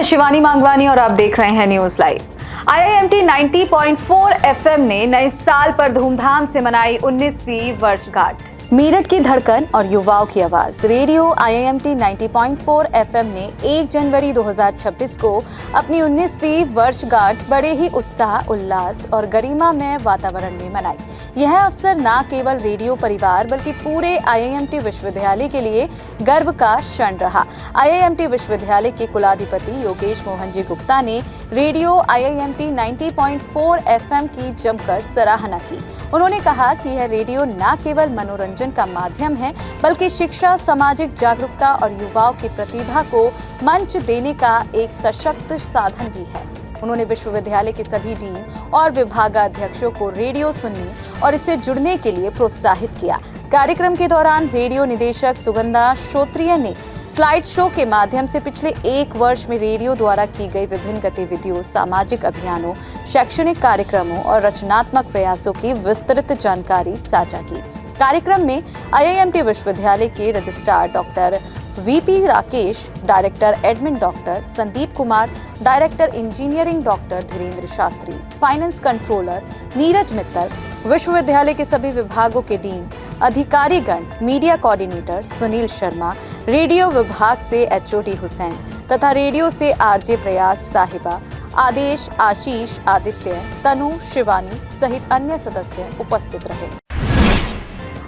शिवानी मांगवानी और आप देख रहे हैं न्यूज लाइव। आईआईएमटी 90.4 एफएम ने नए साल पर धूमधाम से मनाई 19वीं वर्षगांठ। मेरठ की धड़कन और युवाओं की आवाज रेडियो आईआईएमटी 90.4 एफएम ने 1 जनवरी 2026 को अपनी 19वीं वर्षगांठ बड़े ही उत्साह, उल्लास और गरिमामय वातावरण में मनाई। यह अवसर न केवल रेडियो परिवार बल्कि पूरे आईआईएमटी विश्वविद्यालय के लिए गर्व का क्षण रहा। आईआईएमटी विश्वविद्यालय के कुलाधिपति योगेश मोहन जी गुप्ता ने रेडियो आईआईएमटी 90.4 एफएम की जमकर सराहना की। उन्होंने कहा कि यह रेडियो न केवल मनोरंजन का माध्यम है बल्कि शिक्षा, सामाजिक जागरूकता और युवाओं की प्रतिभा को मंच देने का एक सशक्त साधन भी है। उन्होंने विश्वविद्यालय के सभी डीन और विभागाध्यक्षों को रेडियो सुनने और इससे जुड़ने के लिए प्रोत्साहित किया। कार्यक्रम के दौरान रेडियो निदेशक सुगंधा श्रोत्रिय ने स्लाइड शो के माध्यम से पिछले 1 वर्ष में रेडियो द्वारा की गई विभिन्न गतिविधियों, सामाजिक अभियानों, शैक्षणिक कार्यक्रमों और रचनात्मक प्रयासों की विस्तृत जानकारी साझा की। कार्यक्रम में आईआईएमटी विश्वविद्यालय के registrar doctor VP Rakesh, director admin doctor Sandeep Kumar, director engineering doctor Dhirendra Shastri, finance controller Neeraj Mittal, विश्वविद्यालय के सभी विभागों के डीन, अधिकारीगण, media coordinator Sunil Sharma, radio विभाग से एचओडी हुसैन तथा रेडियो से आरजे प्रयास साहिबा, आदेश, आशीष, आदित्य, तनु, शिवानी सहित अन्य सदस्य उपस्थित रहे।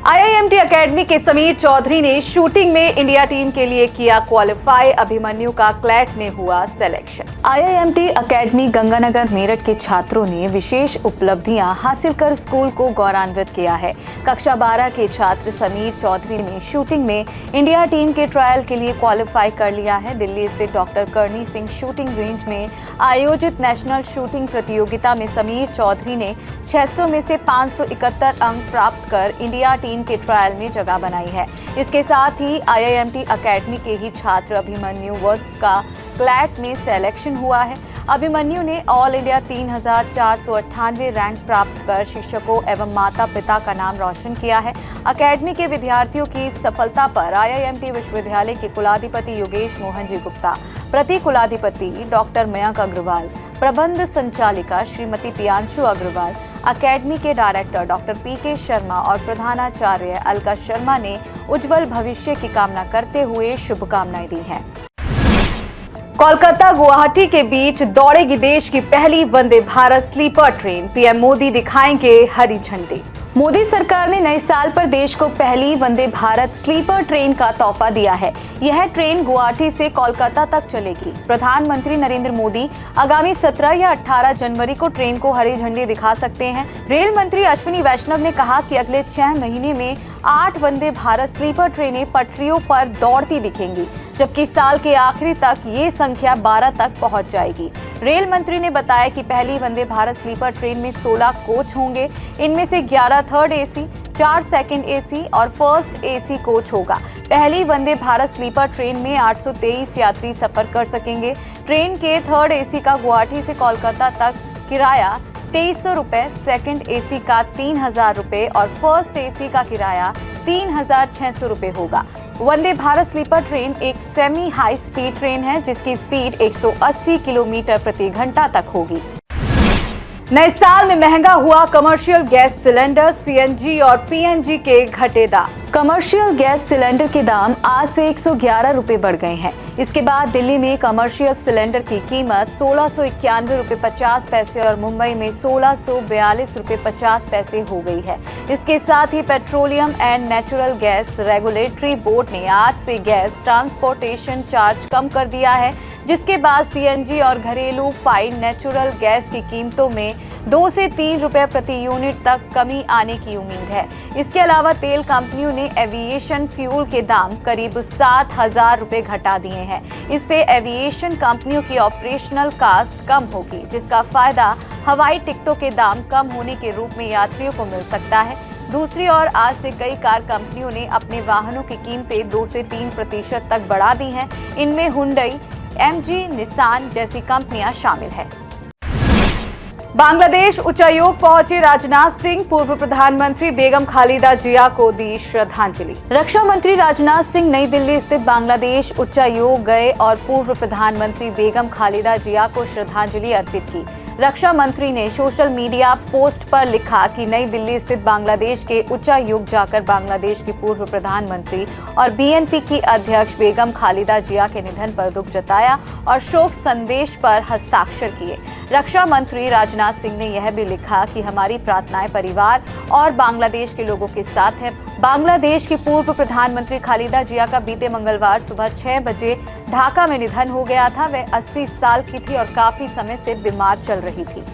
आईआईएमटी एकेडमी के समीर चौधरी ने शूटिंग में इंडिया टीम के लिए किया क्वालिफाई। अभिमन्यु का क्लैट में हुआ selection. IIMT academy Ganganagar Meerut के छात्रों ने विशेष उपलब्धियां हासिल कर स्कूल को गौरवान्वित किया है। कक्षा 12 के छात्र समीर चौधरी ने शूटिंग में इंडिया टीम के ट्रायल के लिए क्वालिफाई कर लिया है। दिल्ली स्थित doctor Karni Singh shooting range में आयोजित नेशनल शूटिंग प्रतियोगिता में समीर चौधरी ने 600 में से 571 अंक प्राप्त कर इंडिया टीम के ट्रायल में जगह बनाई है। इसके साथ ही आईआईएमटी एकेडमी के ही छात्र अभिमन्यु वर्क्स का क्लैट में सिलेक्शन हुआ है। अभिमन्यु ने ऑल इंडिया 3498 रैंक प्राप्त कर शिक्षकों एवं माता पिता का नाम रोशन किया है। एकेडमी के विद्यार्थियों की इस सफलता पर आईआईएमटी विश्वविद्यालय के कुलाधिपति योगेश मोहन जी गुप्ता, प्रति कुलाधिपति डॉक्टर मयंक अग्रवाल, प्रबंध संचालिका श्रीमती पियांशु अग्रवाल, एकेडमी के डायरेक्टर डॉक्टर पीके शर्मा और प्रधानाचार्य अलका शर्मा ने उज्जवल भविष्य की कामना करते हुए शुभकामनाएं दी हैं। कोलकाता गुवाहाटी के बीच दौड़ेगी देश की पहली Vande Bharat sleeper train. PM Modi दिखाएंगे हरी झंडी। मोदी सरकार ने नए साल पर देश को पहली वंदे भारत स्लीपर ट्रेन का तोहफा दिया है। यह ट्रेन गुवाहाटी से कोलकाता तक चलेगी। प्रधानमंत्री नरेंद्र मोदी आगामी 17 या 18 जनवरी को ट्रेन को हरी झंडी दिखा सकते हैं। रेल मंत्री अश्विनी वैष्णव ने कहा कि अगले 6 महीने में 8 वंदे भारत स्लीपर ट्रेनें पटरियों पर दौड़ती दिखेंगी, जबकि साल के आखिरी तक ये संख्या 12 तक पहुंच जाएगी। रेल मंत्री ने बताया कि पहली वंदे भारत स्लीपर ट्रेन में 16 कोच होंगे। इनमें से 11 थर्ड एसी, 4 सेकंड एसी और फर्स्ट एसी कोच होगा। पहली वंदे भारत स्लीपर ट्रेन में 823 यात्री सफर कर सकेंगे। ट्रेन के थर्ड एसी का गुवाहाटी से कोलकाता तक किराया 2300 रुपए, सेकंड एसी का 3000 रुपए और फर्स्ट एसी का किराया 3600 रुपए होगा। वंदे भारत स्लीपर ट्रेन एक सेमी हाई स्पीड ट्रेन है जिसकी स्पीड 180 किलोमीटर प्रति घंटा तक होगी। नए साल में महंगा हुआ कमर्शियल गैस सिलेंडर, सीएनजी और पीएनजी के घटे दाम। कमर्शियल गैस सिलेंडर के दाम आज से 111 रुपए बढ़ गए हैं। इसके बाद दिल्ली में कमर्शियल सिलेंडर की कीमत 1691 रुपए 50 पैसे और मुंबई में 1642 रुपए 50 पैसे हो गई है। इसके साथ ही petroleum and natural gas regulatory board ने आज से गैस ट्रांसपोर्टेशन चार्ज कम कर दिया है, जिसके बाद सीएनजी और घरेलू पाइप नेचुरल गैस की कीमतों में 2 से 3 रुपए प्रति यूनिट तक कमी आने की उम्मीद है। इसके अलावा तेल कंपनियों ने एविएशन फ्यूल के दाम करीब 7000 रुपए घटा दिए हैं। इससे एविएशन कंपनियों की ऑपरेशनल कास्ट कम होगी, जिसका फायदा हवाई टिकटों के दाम कम होने के रूप में यात्रियों को मिल सकता है। दूसरी ओर आज से कई कार कंपनियों ने अपने वाहनों की कीमतें 2 से 3% तक बढ़ा दी हैं। इनमें हुंडई, एमजी, निसान जैसी कंपनियां शामिल है। बांग्लादेश उच्चायोग पहुंचे राजनाथ सिंह, पूर्व प्रधानमंत्री बेगम खालिदा जिया को दी श्रद्धांजलि। रक्षा मंत्री राजनाथ सिंह नई दिल्ली स्थित बांग्लादेश उच्चायोग गए और पूर्व प्रधानमंत्री बेगम खालिदा जिया को श्रद्धांजलि अर्पित की। रक्षा मंत्री ने सोशल मीडिया पोस्ट पर लिखा कि नई दिल्ली स्थित बांग्लादेश के उच्चायोग जाकर बांग्लादेश की पूर्व प्रधानमंत्री और बीएनपी की अध्यक्ष बेगम खालिदा जिया के निधन पर दुख जताया और शोक संदेश पर हस्ताक्षर किए। रक्षा मंत्री राजनाथ सिंह ने यह भी लिखा कि हमारी प्रार्थनाएं परिवार और बांग्लादेश के लोगों के साथ है। बांग्लादेश की पूर्व प्रधानमंत्री खालिदा जिया का बीते मंगलवार सुबह 6 बजे ढाका में निधन हो गया था। वह 80 साल की थी और काफी समय से बीमार चल रही थी।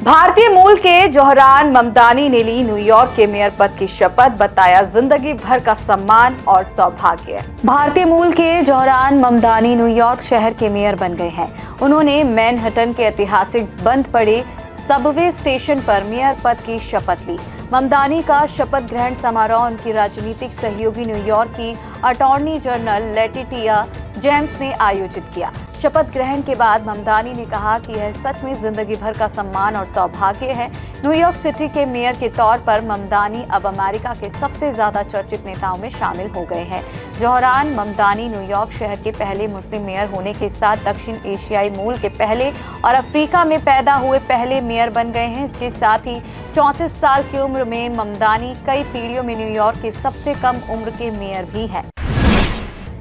भारतीय मूल के जोहरान ममदानी ने ली न्यूयॉर्क के मेयर पद की शपथ, बताया जिंदगी भर का सम्मान और सौभाग्य। भारतीय मूल के जोहरान ममदानी न्यूयॉर्क शहर के मेयर बन गए हैं। उन्होंने मैनहट्टन के ऐतिहासिक बंद पड़े सबवे स्टेशन पर मेयर पद की शपथ ली। ममदानी का शपथ ग्रहण समारोह उनकी राजनीतिक सहयोगी न्यूयॉर्क की अटॉर्नी जनरल लेटिटिया जेम्स ने आयोजित किया। शपथ ग्रहण के बाद ममदानी ने कहा कि यह सच में जिंदगी भर का सम्मान और सौभाग्य है। न्यूयॉर्क सिटी के मेयर के तौर पर ममदानी अब अमेरिका के सबसे ज्यादा चर्चित नेताओं में शामिल हो गए हैं। जोहरान ममदानी न्यूयॉर्क शहर के पहले मुस्लिम मेयर होने के साथ दक्षिण एशियाई मूल के पहले और अफ्रीका में पैदा हुए पहले मेयर बन गए हैं। इसके साथ ही 34 साल की उम्र में ममदानी कई पीढ़ियों में न्यूयॉर्क के सबसे कम उम्र के मेयर भी हैं।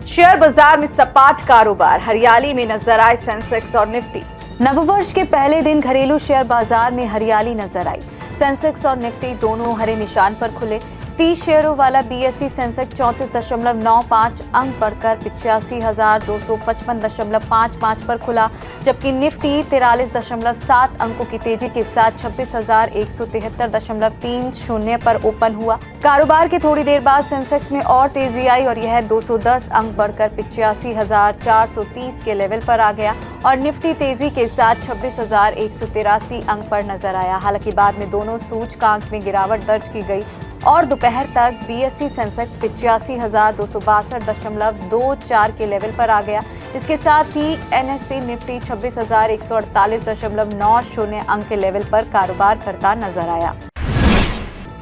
शेयर बाजार में सपाट कारोबार, हरियाली में नजर आए सेंसेक्स और निफ्टी। नववर्ष के पहले दिन घरेलू शेयर बाजार में हरियाली नजर आई। सेंसेक्स और निफ्टी दोनों हरे निशान पर खुले। 30 शेयरों वाला बीएसई सेंसेक्स 34.95 अंक बढ़कर 85,255.55 पर खुला, जबकि निफ्टी 43.7 अंकों की तेजी के साथ 26,173.30 पर ओपन हुआ। कारोबार के थोड़ी देर बाद सेंसेक्स में और तेजी आई और यह 210 अंक बढ़कर 85,430 के लेवल पर आ गया और निफ्टी तेजी के साथ 26,183 अंक पर नजर आया। हालांकि बाद में दोनों सूचकांक में गिरावट दर्ज की गई और दोपहर तक बीएसई सेंसेक्स 85,262.24 के लेवल पर आ गया। इसके साथ ही एनएसई निफ्टी 26,148.90 अंक के लेवल पर कारोबार करता नजर आया।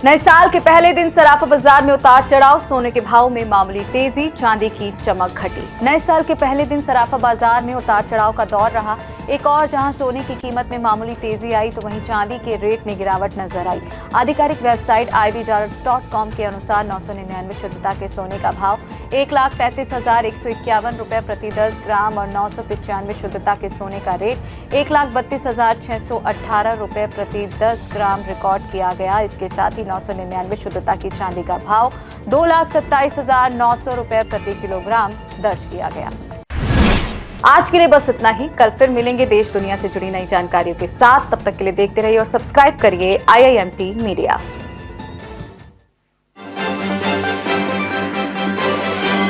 नए साल के पहले दिन सराफा बाजार में उतार चढ़ाव, सोने के भाव में मामूली तेजी, चांदी की चमक घटी। नए साल के पहले दिन सराफा बाजार में उतार चढ़ाव का दौर रहा। एक और जहां सोने की कीमत में मामूली तेजी आई तो वहीं चांदी के रेट में गिरावट नजर आई। आधिकारिक वेबसाइट ivjarats.com के अनुसार 999 शुद्धता के सोने का भाव 1,33,151 रुपए प्रति 10 ग्राम और 995 शुद्धता के सोने का रेट 1,32,618 रुपए प्रति 10 ग्राम रिकॉर्ड किया गया। इसके साथ ही 999 शुद्धता की चांदी का भाव 2,27,900 रुपए प्रति किलोग्राम दर्ज किया गया। आज के लिए बस इतना ही। कल फिर मिलेंगे देश दुनिया से जुड़ी नई जानकारियों के साथ। तब तक के लिए देखते रहिए और सब्सक्राइब करिए IIMT मीडिया।